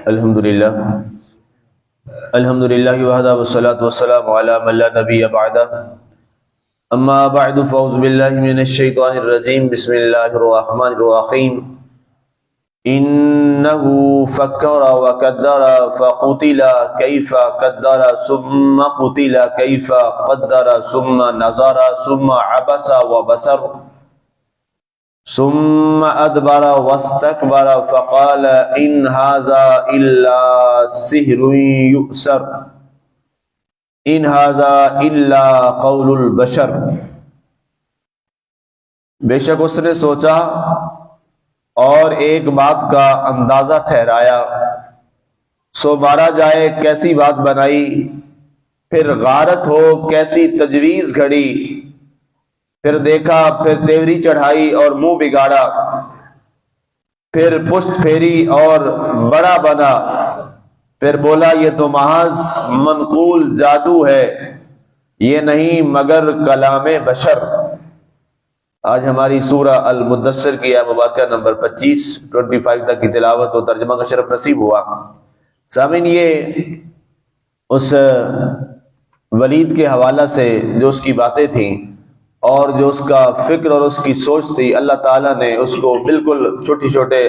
الحمدللہ وحدہ والصلاة والسلام علی من لا نبی بعدہ اما بعد فاعوذ باللہ من الشیطان الرجیم بسم اللہ الرحمن الرحیم انہو فکر وقدر فقتل کیف قدر ثم قتل کیف قدر ثم نظر ثم عبس وبصر ثم ادبر واستكبر فقال ان هذا الا سحر يؤثر ان هذا الا قول البشر۔ بے شک اس نے سوچا اور ایک بات کا اندازہ ٹھہرایا، سو مارا جائے کیسی بات بنائی، پھر غارت ہو کیسی تجویز گھڑی، پھر دیکھا، پھر تیوری چڑھائی اور منہ بگاڑا، پھر پشت پھیری اور بڑا بنا، پھر بولا یہ تو محض منقول جادو ہے، یہ نہیں مگر کلام بشر۔ آج ہماری سورہ المدثر کی آیت مبارکہ نمبر 25 تک کی تلاوت و ترجمہ کا شرف نصیب ہوا۔ سامعین، یہ اس ولید کے حوالہ سے جو اس کی باتیں تھیں اور جو اس کا فکر اور اس کی سوچ تھی، اللہ تعالیٰ نے اس کو بالکل چھوٹے چھوٹے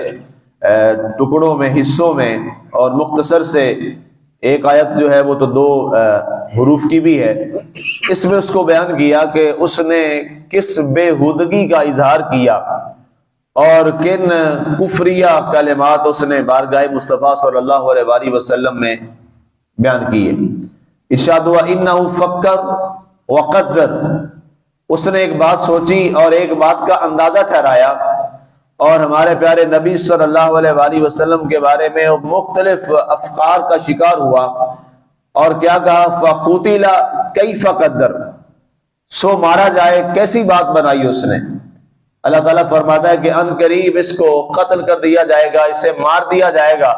ٹکڑوں میں، حصوں میں اور مختصر سے، ایک آیت جو ہے وہ تو 2 حروف کی بھی ہے، اس میں اس کو بیان کیا کہ اس نے کس بےہودگی کا اظہار کیا اور کن کفریہ کلمات اس نے بارگاہ مصطفیٰ صلی اللہ علیہ وآلہ وسلم میں بیان کیے۔ ارشاد ہوا انہ فکر وقدر، اس نے ایک بات سوچی اور ایک بات کا اندازہ ٹھہرایا اور ہمارے پیارے نبی صلی اللہ علیہ وآلہ وسلم کے بارے میں مختلف افکار کا شکار ہوا اور کیا کہا، فقتل کیف قدر، سو مارا جائے کیسی بات بنائی اس نے۔ اللہ تعالیٰ فرماتا ہے کہ ان قریب اس کو قتل کر دیا جائے گا، اسے مار دیا جائے گا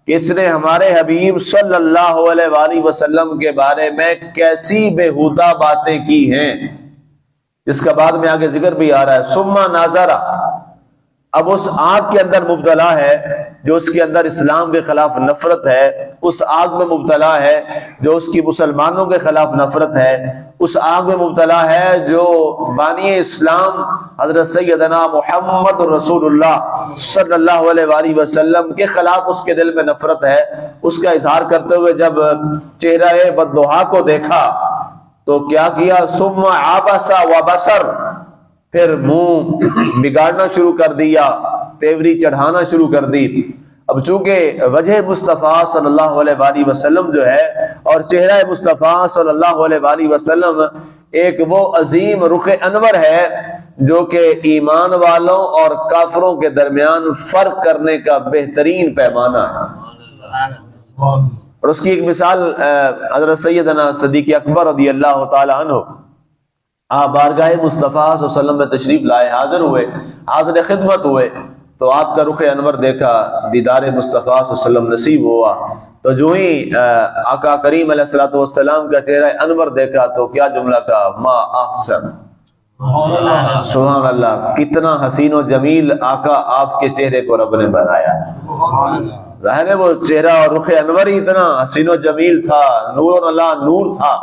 کہ اس نے ہمارے حبیب صلی اللہ علیہ وآلہ وسلم کے بارے میں کیسی بےہودہ باتیں کی ہیں، جس کا بعد میں آگے ذکر بھی آ رہا ہے۔ ثم ناظر، اب اس آگ کے اندر مبتلا ہے جو اس کے اندر اسلام کے خلاف نفرت ہے، اس آگ میں مبتلا ہے جو اس کی مسلمانوں کے خلاف نفرت ہے، اس آگ میں مبتلا ہے جو بانی اسلام حضرت سیدنا محمد رسول اللہ صلی اللہ علیہ وآلہ وسلم کے خلاف اس کے دل میں نفرت ہے۔ اس کا اظہار کرتے ہوئے جب چہرہ بددعا کو دیکھا تو کیا کیا، ثم عبس وبصر، پھر منہ بگاڑنا شروع کر دیا، تیوری چڑھانا شروع کر دی۔ اب چونکہ وجہ مصطفیٰ صلی اللہ علیہ وآلہ وسلم جو ہے اور چہرہ مصطفیٰ صلی اللہ علیہ وآلہ وسلم ایک وہ عظیم رخ انور ہے جو کہ ایمان والوں اور کافروں کے درمیان فرق کرنے کا بہترین پیمانہ ہے۔ اور اس کی ایک مثال حضرت سیدنا صدیق اکبر رضی اللہ تعالی عنہ، آپ بارگاہ مصطفیٰ صلی اللہ علیہ وسلم میں تشریف لائے، حاضر ہوئے، حاضر خدمت ہوئے، تو آپ کا رخ انور دیکھا، دیدار مصطفیٰ صلی اللہ علیہ وسلم نصیب ہوا، تو جو ہی آقا کریم علیہ الصلوۃ والسلام کا چہرہ انور دیکھا تو کیا جملہ کہا، ما احسن، سبحان اللہ، کتنا حسین و جمیل آقا آپ کے چہرے کو رب نے بنایا ہے۔ ظاہر ہے وہ چہرہ اور رخ انور ہی اتنا حسین و جمیل تھا، نور اللہ نور تھا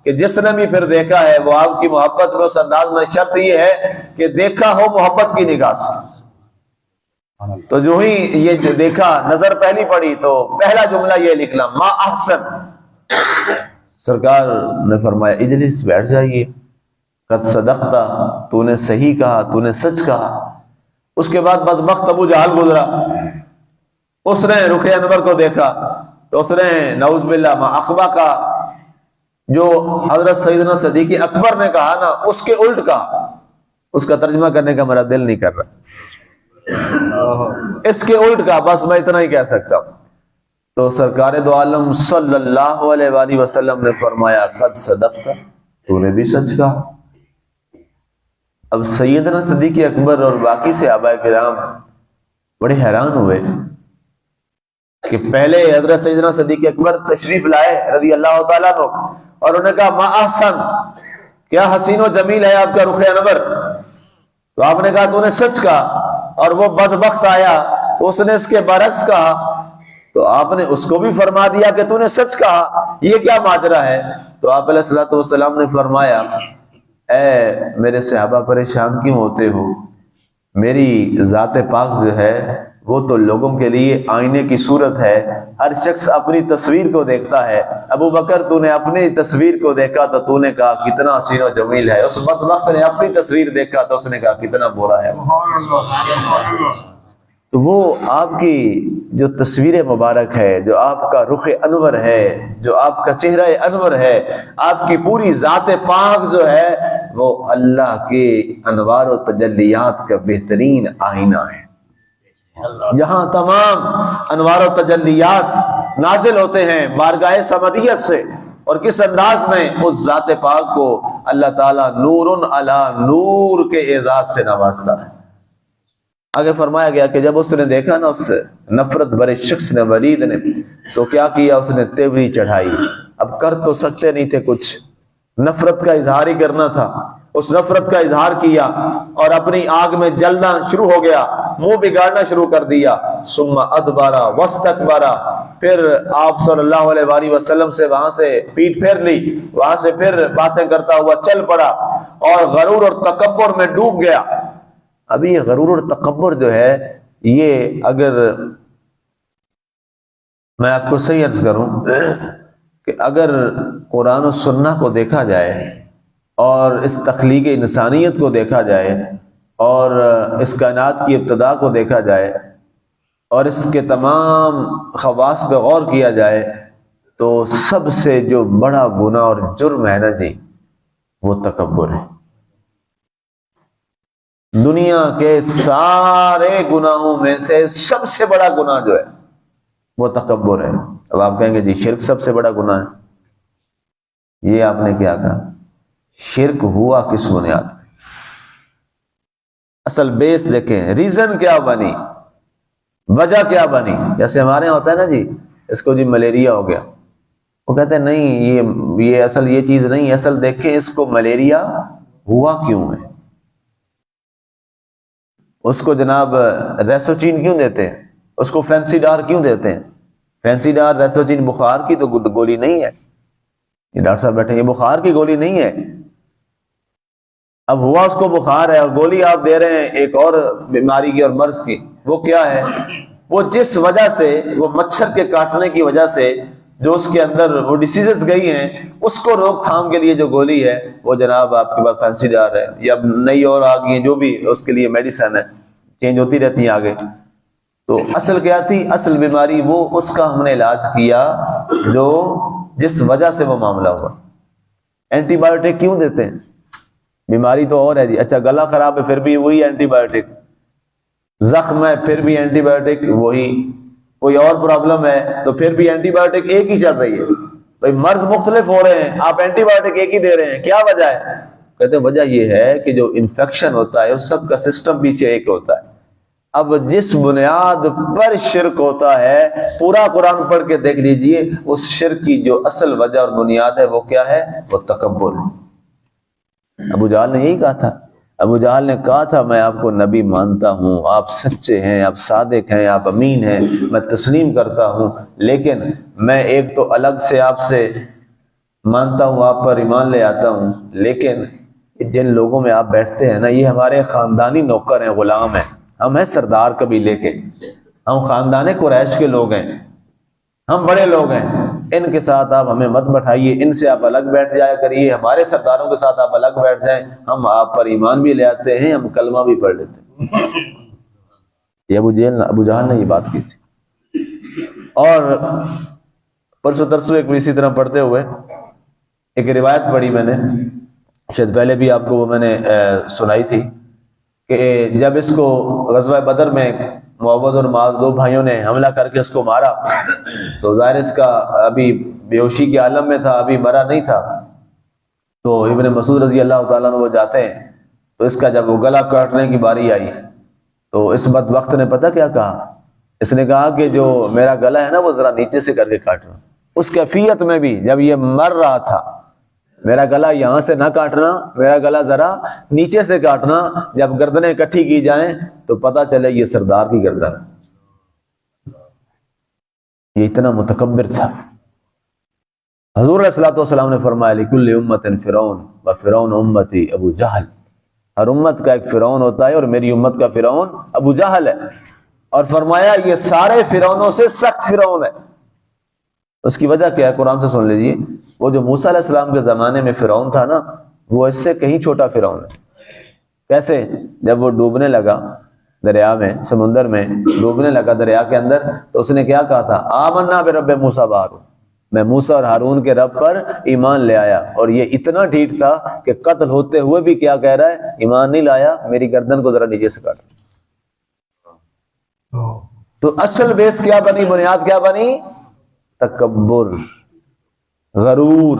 کہ جس نے بھی پھر دیکھا ہے وہ آپ کی محبت میں، اس انداز میں، شرط یہ ہے کہ دیکھا ہو محبت کی نگاہ سے۔ تو جو ہی یہ دیکھا، نظر پہلی پڑی تو پہلا جملہ یہ نکلا، ما احسن۔ سرکار نے فرمایا اجلس، بیٹھ جائیے، قد صدقتا، تو نے صحیح کہا، تو نے سچ کہا۔ اس کے بعد بدبخت ابو جہل گزرا، اس نے رخ انور کو دیکھا تو اس نے نعوذ باللہ ما اخبا کا، جو حضرت سیدنا صدیق اکبر نے کہا نا، اس کے الٹ کہا۔ اس کا ترجمہ کرنے کا میرا دل نہیں کر رہا، اس کے الٹ کا، بس میں اتنا ہی کہہ سکتا ہوں۔ تو سرکار دو عالم صلی اللہ علیہ وآلہ وسلم نے فرمایا قد صدقتا، تو نے بھی سچ کہا۔ اب سیدنا صدیق اکبر اور باقی صحابہ کرام بڑے حیران ہوئے کہ پہلے حضرت سیدنا صدیق اکبر تشریف لائے رضی اللہ تعالیٰ عنہ اور انہوں نے کہا ما احسن، کیا حسین و جمیل ہے آپ کا رخ انور۔ تو آپ نے کہا تو نے سچ کہا، اور وہ بدبخت آیا تو اس نے اس کے برعکس کہا تو آپ نے اس کو بھی فرما دیا کہ تو نے سچ کہا، یہ کیا ماجرا ہے؟ تو آپ علیہ الصلوۃ والسلام نے فرمایا، اے میرے صحابہ پریشان کیوں ہوتے ہو؟ میری ذات پاک جو ہے وہ تو لوگوں کے لیے آئینے کی صورت ہے، ہر شخص اپنی تصویر کو دیکھتا ہے۔ ابو بکر تو نے اپنی تصویر کو دیکھا تو تو نے کہا کتنا حسین و جمیل ہے، اس بدبخت نے اپنی تصویر دیکھا تو اس نے کہا کتنا برا ہے۔ تو وہ آپ کی جو تصویر مبارک ہے، جو آپ کا رخ انور ہے، جو آپ کا چہرہ انور ہے، آپ کی پوری ذات پاک جو ہے وہ اللہ کے انوار و تجلیات کا بہترین آئینہ ہے، جہاں تمام انوار و تجلیات نازل ہوتے ہیں بارگاہ سمدیت سے، اور کس انداز میں اس ذات پاک کو اللہ تعالیٰ نور علی نور کے اعزاز سے نوازتا ہے۔ آگے فرمایا گیا کہ جب اس نے دیکھا نا اس نفرت برے شخص نے، ولید نے، تو کیا کیا؟ اس نے تیوری چڑھائی۔ اب کر تو سکتے نہیں تھے کچھ، نفرت کا اظہار ہی کرنا تھا، اس نفرت کا اظہار کیا اور اپنی آگ میں جلنا شروع ہو گیا، منہ بگاڑنا شروع کر دیا۔ ثم ادبر واستکبر، پھر آپ صلی اللہ علیہ وآلہ وسلم سے وہاں سے پیٹ پھیر لی، وہاں سے پھر باتیں کرتا ہوا چل پڑا اور غرور اور تکبر میں ڈوب گیا۔ ابھی یہ غرور اور تکبر جو ہے، یہ اگر میں آپ کو صحیح عرض کروں کہ اگر قرآن و سنہ کو دیکھا جائے اور اس تخلیق انسانیت کو دیکھا جائے اور اس کائنات کی ابتدا کو دیکھا جائے اور اس کے تمام خواص پہ غور کیا جائے، تو سب سے جو بڑا گناہ اور جرم ہے نا جی، وہ تکبر ہے۔ دنیا کے سارے گناہوں میں سے سب سے بڑا گناہ جو ہے وہ تکبر ہے۔ اب آپ کہیں گے جی شرک سب سے بڑا گناہ ہے، یہ آپ نے کیا کہا؟ شرک ہوا کس بنیاد پہ؟ اصل بیس دیکھیں، ریزن کیا بنی، وجہ کیا بنی؟ جیسے ہمارے یہاں ہوتا ہے نا جی، اس کو جی ملیریا ہو گیا، وہ کہتے ہیں نہیں یہ اصل یہ چیز نہیں، اصل دیکھیں اس کو ملیریا ہوا کیوں ہے، اس کو جناب ریسوچین کیوں دیتے ہیں، اس کو فینسی ڈار کیوں دیتے ہیں؟ فینسی ڈار ریسوچین بخار کی تو گولی نہیں ہے، یہ ڈاکٹر صاحب بیٹھے، یہ بخار کی گولی نہیں ہے۔ اب ہوا اس کو بخار ہے اور گولی آپ دے رہے ہیں ایک اور بیماری کی اور مرض کی، وہ کیا ہے؟ وہ جس وجہ سے، وہ مچھر کے کاٹنے کی وجہ سے جو اس کے اندر وہ ڈیسیزز گئی ہیں، اس کو روک تھام کے لیے جو گولی ہے وہ جناب آپ کے پاس فینسی ڈار ہے، یا نئی اور آ گئی ہیں جو بھی اس کے لیے میڈیسن ہے، چینج ہوتی رہتی ہیں آگے۔ تو اصل کیا تھی؟ اصل بیماری وہ اس کا ہم نے علاج کیا جو جس وجہ سے وہ معاملہ ہوا۔ اینٹی بایوٹک کیوں دیتے ہیں؟ بیماری تو اور ہے جی، اچھا گلا خراب ہے پھر بھی وہی اینٹی بایوٹک، زخم ہے پھر بھی اینٹی بایوٹک وہی، کوئی اور پرابلم ہے تو پھر بھی اینٹی بایوٹک ایک ہی چل رہی ہے۔ بھائی مرض مختلف ہو رہے ہیں، آپ اینٹی بایوٹک ایک ہی دے رہے ہیں، کیا وجہ ہے؟ کہتے ہیں وجہ یہ ہے کہ جو انفیکشن ہوتا ہے اس سب کا سسٹم پیچھے ایک ہوتا ہے۔ اب جس بنیاد پر شرک ہوتا ہے، پورا قرآن پڑھ کے دیکھ لیجئے، اس شرک کی جو اصل وجہ اور بنیاد ہے وہ کیا ہے؟ وہ تکبر ہے۔ ابو جہل نے یہی کہا تھا، ابو جہل نے کہا تھا میں آپ کو نبی مانتا ہوں، آپ سچے ہیں، آپ صادق ہیں، آپ امین ہیں، میں تسلیم کرتا ہوں، لیکن میں ایک تو الگ سے آپ سے مانتا ہوں، آپ پر ایمان لے آتا ہوں، لیکن جن لوگوں میں آپ بیٹھتے ہیں نا، یہ ہمارے خاندانی نوکر ہیں، غلام ہیں، ہم ہیں سردار قبیلے کے، ہم خاندان قریش کے لوگ ہیں، ہم بڑے لوگ ہیں، ان کے ساتھ آپ ہمیں مت بٹھائیے، ان سے آپ الگ بیٹھ جایا کریے، ہمارے سرداروں کے ساتھ آپ الگ بیٹھ جائیں، ہم آپ پر ایمان بھی لے آتے ہیں، ہم کلمہ بھی پڑھ لیتے ہیں۔ یہ ابو جہل نے یہ بات کی تھی۔ اور پرسوں ترسوں ایک اسی طرح پڑھتے ہوئے ایک روایت پڑھی میں نے، شاید پہلے بھی آپ کو وہ میں نے سنائی تھی، کہ جب اس کو غزوہ بدر میں معوذ اور معاذ دو بھائیوں نے حملہ کر کے اس کو مارا، تو ظاہر اس کا ابھی بے ہوشی کے عالم میں تھا، ابھی مرا نہیں تھا، تو ابن مسعود رضی اللہ تعالیٰ عنہ وہ جاتے ہیں، تو اس کا جب وہ گلا کاٹنے کی باری آئی تو اس بدبخت نے پتہ کیا کہا؟ اس نے کہا کہ جو میرا گلا ہے نا وہ ذرا نیچے سے کر کے کاٹنا۔ اس کیفیت میں بھی جب یہ مر رہا تھا، میرا گلا یہاں سے نہ کاٹنا، میرا گلا ذرا نیچے سے کاٹنا، جب گردنیں اکٹھی کی جائیں تو پتہ چلے یہ سردار کی گردن ہے۔ یہ اتنا متکبر تھا۔ حضور علیہ الصلوۃ والسلام نے فرمایا لکل امت فرعون و فرعون امتی ابو جہل، ہر امت کا ایک فرعون ہوتا ہے اور میری امت کا فرعون ابو جہل ہے، اور فرمایا یہ سارے فرعونوں سے سخت فرعون ہے۔ اس کی وجہ کیا ہے؟ قرآن سے سن لیجیے۔ وہ جو موسیٰ علیہ السلام کے زمانے میں فرعون تھا نا، وہ اس سے کہیں چھوٹا فرعون ہے۔ کیسے؟ جب وہ ڈوبنے لگا دریا میں، سمندر میں ڈوبنے لگا دریا کے اندر، تو اس نے کیا کہا تھا؟ آمنا برب موسیٰ و ہارون، میں موسیٰ اور ہارون کے رب پر ایمان لے آیا۔ اور یہ اتنا ڈھیٹ تھا کہ قتل ہوتے ہوئے بھی کیا کہہ رہا ہے؟ ایمان نہیں لایا، میری گردن کو ذرا نیچے سے کاٹ۔ تو اصل بیس کیا بنی؟ بنیاد کیا بنی؟ تکبر، غرور۔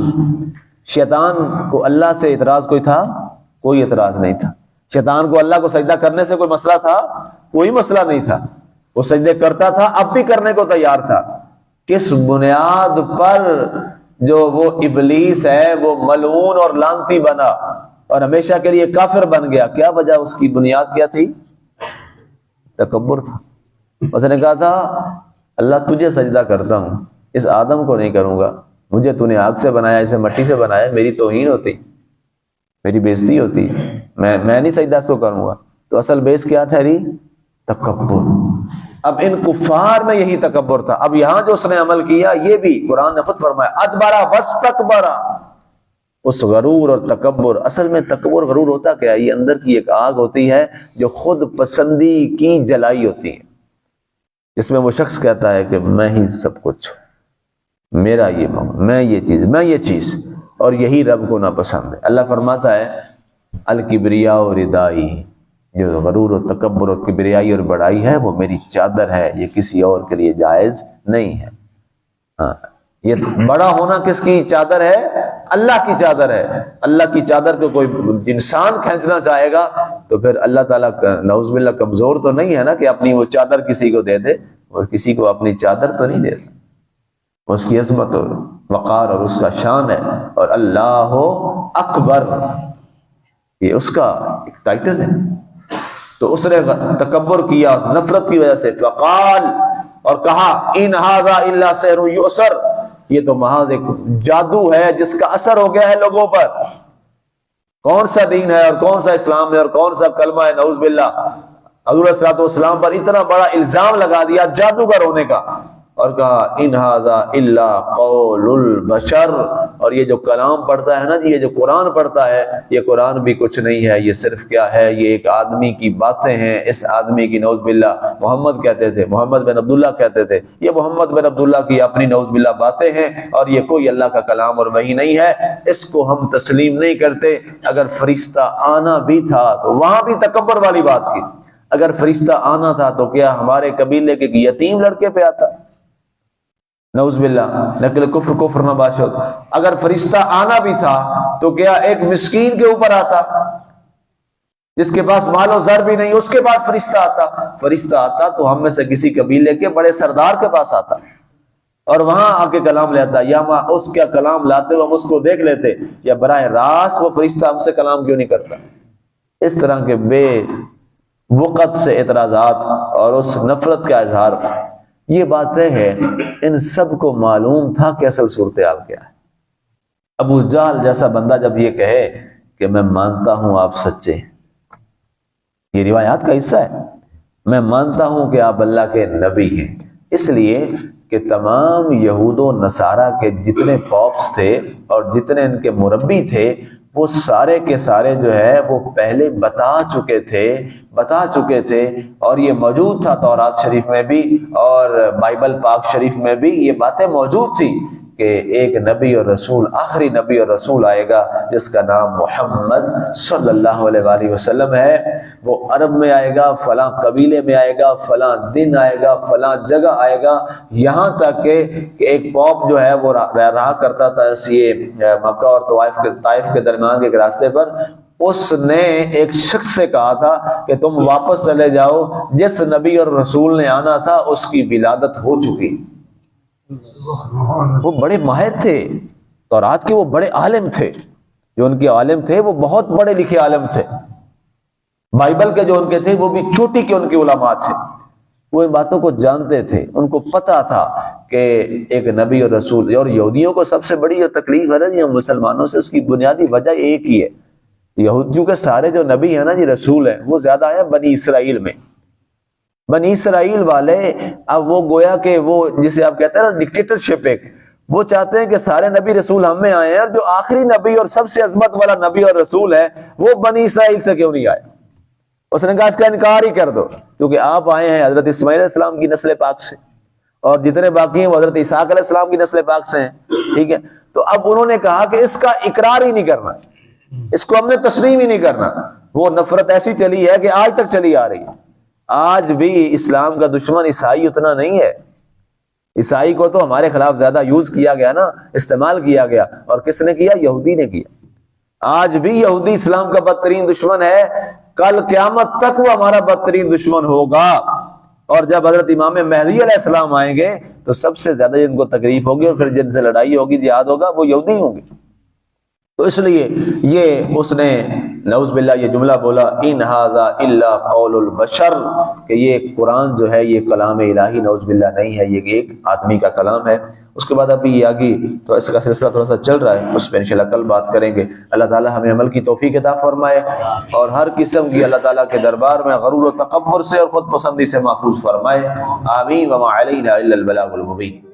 شیطان کو اللہ سے اعتراض کوئی تھا؟ کوئی اعتراض نہیں تھا۔ شیطان کو اللہ کو سجدہ کرنے سے کوئی مسئلہ تھا؟ کوئی مسئلہ نہیں تھا۔ وہ سجدے کرتا تھا، اب بھی کرنے کو تیار تھا۔ کس بنیاد پر؟ جو وہ ابلیس ہے وہ ملعون اور لعنتی بنا اور ہمیشہ کے لیے کافر بن گیا۔ کیا وجہ؟ اس کی بنیاد کیا تھی؟ تکبر تھا۔ اس نے کہا تھا اللہ تجھے سجدہ کرتا ہوں، اس آدم کو نہیں کروں گا، مجھے تو نے آگ سے بنایا، اسے مٹی سے بنایا، میری توہین ہوتی، میری بےزتی ہوتی، میں نہیں سجدہ اس کو کروں گا۔ تو اصل بیس کیا ٹھہری؟ تکبر۔ اب ان کفار میں یہی تکبر تھا۔ اب یہاں جو اس نے عمل کیا، یہ بھی قرآن نے خود فرمایا ادبرا واستکبرا، اس غرور اور تکبر۔ اصل میں تکبر غرور ہوتا کیا ہے؟ یہ اندر کی ایک آگ ہوتی ہے جو خود پسندی کی جلائی ہوتی ہے، جس میں وہ شخص کہتا ہے کہ میں ہی سب کچھ، میرا یہ موقع، میں یہ چیز، اور یہی رب کو ناپسند ہے۔ اللہ فرماتا ہے الکبریاء ردائی، جو غرور و تکبر اور کبریائی اور بڑائی ہے وہ میری چادر ہے، یہ کسی اور کے لیے جائز نہیں ہے۔ ہاں، یہ بڑا ہونا کس کی چادر ہے؟ اللہ کی چادر ہے۔ اللہ کی چادر کو کوئی انسان کھینچنا چاہے گا تو پھر اللہ تعالیٰ نعوذ باللہ کمزور تو نہیں ہے نا کہ اپنی وہ چادر کسی کو دے دے، اور کسی کو اپنی چادر تو نہیں دیتا۔ اس کی عظمت اور وقار اور اس کا شان ہے، اور اللہ اکبر یہ اس کا ایک ٹائٹل ہے۔ تو اس نے تکبر کیا نفرت کی وجہ سے، فقال، اور کہا ان ھذا الا سحر یؤثر، یہ تو محض ایک جادو ہے جس کا اثر ہو گیا ہے لوگوں پر۔ کون سا دین ہے اور کون سا اسلام ہے اور کون سا کلمہ ہے؟ نعوذ باللہ حضور صلی اللہ علیہ وسلم پر اتنا بڑا الزام لگا دیا جادوگر ہونے کا، اور کہا ان ھذا الا قول البشر، اور یہ جو کلام پڑھتا ہے نا جی، یہ جو قرآن پڑھتا ہے، یہ قرآن بھی کچھ نہیں ہے، یہ صرف کیا ہے؟ یہ ایک آدمی کی باتیں ہیں۔ اس آدمی کی نعوذ باللہ محمد کہتے تھے، محمد بن عبداللہ کہتے تھے، یہ محمد بن عبداللہ کی اپنی نعوذ باللہ باتیں ہیں، اور یہ کوئی اللہ کا کلام اور وحی نہیں ہے، اس کو ہم تسلیم نہیں کرتے۔ اگر فرشتہ آنا بھی تھا تو وہاں بھی تکبر والی بات کی، اگر فرشتہ آنا تھا تو کیا ہمارے قبیلے کے یتیم لڑکے پہ آتا؟ نعوذ باللہ، نقل کفر کفر نہ باشد۔ اگر فرشتہ آنا بھی تھا تو کیا ایک مسکین کے اوپر آتا جس کے پاس مال و زر بھی نہیں، اس کے پاس فرشتہ آتا؟ فرشتہ آتا تو ہم میں سے کسی قبیلے کے بڑے سردار کے پاس آتا اور وہاں آ کے کلام لیتا، یا اس کا کلام لاتے ہوئے ہم اس کو دیکھ لیتے، یا براہ راست وہ فرشتہ ہم سے کلام کیوں نہیں کرتا؟ اس طرح کے بے وقت سے اعتراضات اور اس نفرت کا اظہار، یہ باتیں ہیں، ان سب کو معلوم تھا کہ اصل صورتحال کیا ہے۔ ابو جہل جیسا بندہ جب یہ کہے کہ میں مانتا ہوں آپ سچے ہیں، یہ روایات کا حصہ ہے، میں مانتا ہوں کہ آپ اللہ کے نبی ہیں، اس لیے کہ تمام یہود و نصارہ کے جتنے پاپس تھے اور جتنے ان کے مربی تھے، وہ سارے کے سارے جو ہے وہ پہلے بتا چکے تھے، اور یہ موجود تھا تورات شریف میں بھی اور بائبل پاک شریف میں بھی یہ باتیں موجود تھی کہ ایک نبی اور رسول، آخری نبی اور رسول آئے گا جس کا نام محمد صلی اللہ علیہ وآلہ وسلم ہے۔ وہ عرب میں آئے گا، فلاں قبیلے میں آئے گا، فلاں دن آئے گا، فلاں جگہ آئے گا، یہاں تک کہ ایک پوپ جو ہے وہ رہا کرتا تھا یہ مکہ اور طائف کے درمیان کے ایک راستے پر، اس نے ایک شخص سے کہا تھا کہ تم واپس چلے جاؤ، جس نبی اور رسول نے آنا تھا اس کی ولادت ہو چکی۔ وہ بڑے ماہر تھے تورات کے، وہ بڑے عالم تھے، جو ان کے عالم تھے وہ بہت بڑے لکھے عالم تھے، بائبل کے جو ان کے تھے وہ بھی چوٹی کے ان کے علماء تھے، وہ ان باتوں کو جانتے تھے، ان کو پتا تھا کہ ایک نبی اور رسول، اور یہودیوں کو سب سے بڑی جو تکلیف ہے نا جی ہم مسلمانوں سے، اس کی بنیادی وجہ ایک ہی ہے، یہودیوں کے سارے جو نبی ہیں نا جی رسول ہیں، وہ زیادہ آیا بنی اسرائیل میں۔ بنی اسرائیل والے اب وہ گویا کہ وہ جسے آپ کہتے ہیں نا ڈکٹیٹرشپ، ایک وہ چاہتے ہیں کہ سارے نبی رسول ہم میں آئے ہیں، اور جو آخری نبی اور سب سے عظمت والا نبی اور رسول ہے وہ بنی اسرائیل سے کیوں نہیں آئے؟ اس نے کہا اس کا انکار ہی کر دو، کیونکہ آپ آئے ہیں حضرت اسماعیل علیہ السلام کی نسل پاک سے، اور جتنے باقی ہیں وہ حضرت اسحاق علیہ السلام کی نسل پاک سے ہیں، ٹھیک ہے؟ تو اب انہوں نے کہا کہ اس کا اقرار ہی نہیں کرنا، اس کو ہم نے تسلیم ہی نہیں کرنا۔ وہ نفرت ایسی چلی ہے کہ آج تک چلی آ رہی ہے۔ آج بھی اسلام کا دشمن عیسائی اتنا نہیں ہے، عیسائی کو تو ہمارے خلاف زیادہ یوز کیا گیا نا، استعمال کیا گیا، اور کس نے کیا؟ یہودی نے کیا۔ آج بھی یہودی اسلام کا بدترین دشمن ہے، کل قیامت تک وہ ہمارا بدترین دشمن ہوگا، اور جب حضرت امام مہدی علیہ السلام آئیں گے تو سب سے زیادہ جن کو تکلیف ہوگی اور پھر جن سے لڑائی ہوگی، جہاد ہوگا، وہ یہودی ہوں گے۔ تو اس لیے یہ اس نے نعوذ باللہ یہ جملہ بولا ان ھذا الا قول البشر، کہ یہ قرآن جو ہے یہ کلام الہی نعوذ باللہ نہیں ہے، یہ ایک آدمی کا کلام ہے۔ اس کے بعد ابھی یہ آگے تو اس کا سلسلہ تھوڑا سا چل رہا ہے، اس پہ انشاءاللہ کل بات کریں گے۔ اللہ تعالی ہمیں عمل کی توفیق عطا فرمائے، اور ہر قسم کی اللہ تعالیٰ کے دربار میں غرور و تکبر سے اور خود پسندی سے محفوظ فرمائے۔ آمین۔ وما علینا الا البلاغ المبین۔